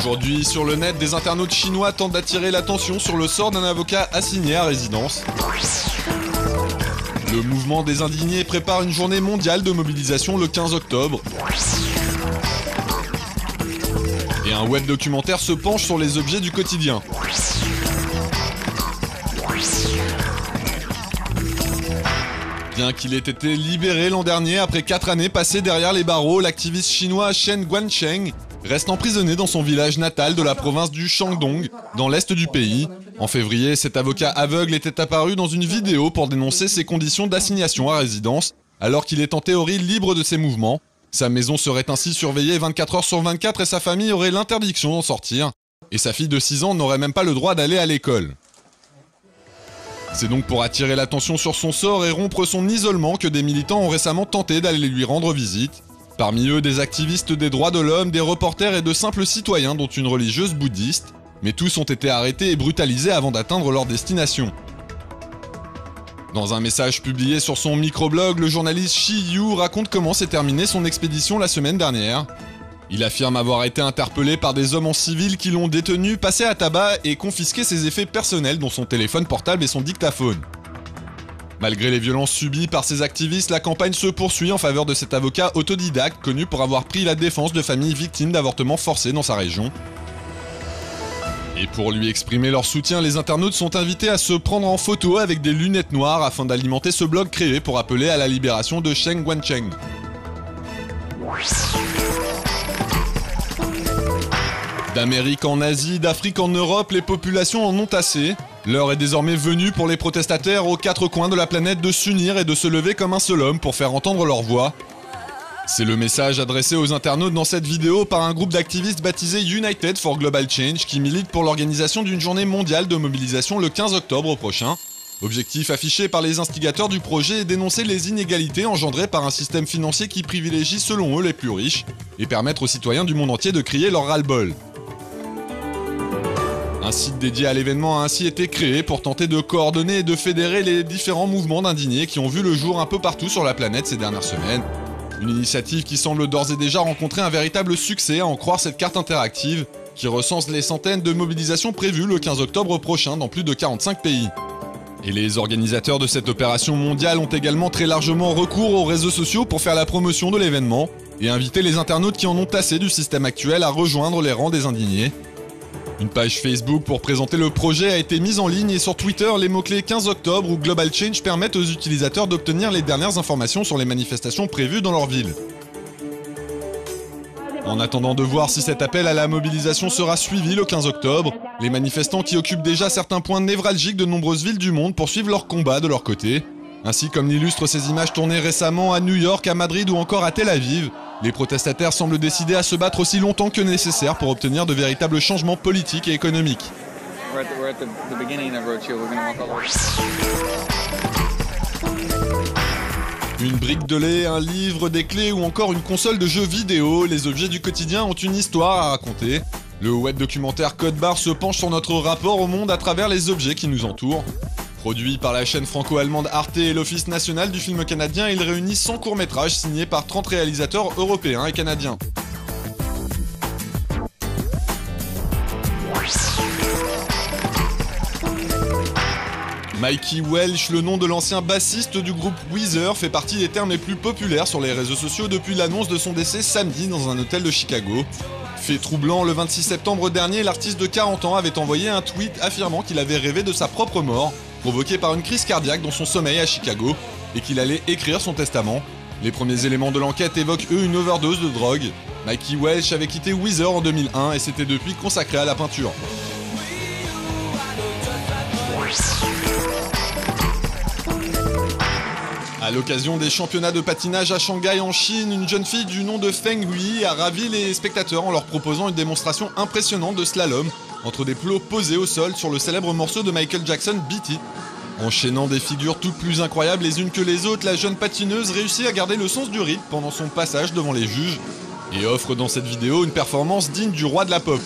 Aujourd'hui, sur le net, des internautes chinois tentent d'attirer l'attention sur le sort d'un avocat assigné à résidence. Le mouvement des indignés prépare une journée mondiale de mobilisation le 15 octobre. Et un web documentaire se penche sur les objets du quotidien. Bien qu'il ait été libéré l'an dernier après 4 années passées derrière les barreaux, l'activiste chinois Chen Guangcheng reste emprisonné dans son village natal de la province du Shandong, dans l'est du pays. En février, cet avocat aveugle était apparu dans une vidéo pour dénoncer ses conditions d'assignation à résidence, alors qu'il est en théorie libre de ses mouvements. Sa maison serait ainsi surveillée 24 heures sur 24 et sa famille aurait l'interdiction d'en sortir. Et sa fille de 6 ans n'aurait même pas le droit d'aller à l'école. C'est donc pour attirer l'attention sur son sort et rompre son isolement que des militants ont récemment tenté d'aller lui rendre visite. Parmi eux, des activistes des droits de l'homme, des reporters et de simples citoyens dont une religieuse bouddhiste. Mais tous ont été arrêtés et brutalisés avant d'atteindre leur destination. Dans un message publié sur son microblog, le journaliste Shi Yu raconte comment s'est terminée son expédition la semaine dernière. Il affirme avoir été interpellé par des hommes en civil qui l'ont détenu, passé à tabac et confisqué ses effets personnels dont son téléphone portable et son dictaphone. Malgré les violences subies par ces activistes, la campagne se poursuit en faveur de cet avocat autodidacte connu pour avoir pris la défense de familles victimes d'avortements forcés dans sa région. Et pour lui exprimer leur soutien, les internautes sont invités à se prendre en photo avec des lunettes noires afin d'alimenter ce blog créé pour appeler à la libération de Chen Guangcheng. D'Amérique en Asie, d'Afrique en Europe, les populations en ont assez. L'heure est désormais venue pour les protestataires aux 4 coins de la planète de s'unir et de se lever comme un seul homme pour faire entendre leur voix. C'est le message adressé aux internautes dans cette vidéo par un groupe d'activistes baptisé United for Global Change qui milite pour l'organisation d'une journée mondiale de mobilisation le 15 octobre prochain. Objectif affiché par les instigateurs du projet est d'énoncer les inégalités engendrées par un système financier qui privilégie selon eux les plus riches et permettre aux citoyens du monde entier de crier leur ras-le-bol. Un site dédié à l'événement a ainsi été créé pour tenter de coordonner et de fédérer les différents mouvements d'indignés qui ont vu le jour un peu partout sur la planète ces dernières semaines. Une initiative qui semble d'ores et déjà rencontrer un véritable succès à en croire cette carte interactive qui recense les centaines de mobilisations prévues le 15 octobre prochain dans plus de 45 pays. Et les organisateurs de cette opération mondiale ont également très largement recours aux réseaux sociaux pour faire la promotion de l'événement et inviter les internautes qui en ont assez du système actuel à rejoindre les rangs des indignés. Une page Facebook pour présenter le projet a été mise en ligne et sur Twitter, les mots-clés 15 octobre ou Global Change permettent aux utilisateurs d'obtenir les dernières informations sur les manifestations prévues dans leur ville. En attendant de voir si cet appel à la mobilisation sera suivi le 15 octobre, les manifestants qui occupent déjà certains points névralgiques de nombreuses villes du monde poursuivent leur combat de leur côté. Ainsi comme l'illustrent ces images tournées récemment à New York, à Madrid ou encore à Tel Aviv, les protestataires semblent décidés à se battre aussi longtemps que nécessaire pour obtenir de véritables changements politiques et économiques. Une brique de lait, un livre, des clés ou encore une console de jeux vidéo, les objets du quotidien ont une histoire à raconter. Le web documentaire Code Barre se penche sur notre rapport au monde à travers les objets qui nous entourent. Produit par la chaîne franco-allemande Arte et l'Office national du film canadien, il réunit 100 courts-métrages signés par 30 réalisateurs européens et canadiens. Mikey Welch, le nom de l'ancien bassiste du groupe Weezer, fait partie des termes les plus populaires sur les réseaux sociaux depuis l'annonce de son décès samedi dans un hôtel de Chicago. Fait troublant, le 26 septembre dernier, l'artiste de 40 ans avait envoyé un tweet affirmant qu'il avait rêvé de sa propre mort, provoquée par une crise cardiaque dans son sommeil à Chicago, et qu'il allait écrire son testament. Les premiers éléments de l'enquête évoquent eux une overdose de drogue. Mikey Welch avait quitté Weezer en 2001 et s'était depuis consacré à la peinture. À l'occasion des championnats de patinage à Shanghai en Chine, une jeune fille du nom de Feng Hui a ravi les spectateurs en leur proposant une démonstration impressionnante de slalom entre des plots posés au sol sur le célèbre morceau de Michael Jackson, Beat It. Enchaînant des figures toutes plus incroyables les unes que les autres, la jeune patineuse réussit à garder le sens du rythme pendant son passage devant les juges et offre dans cette vidéo une performance digne du roi de la pop.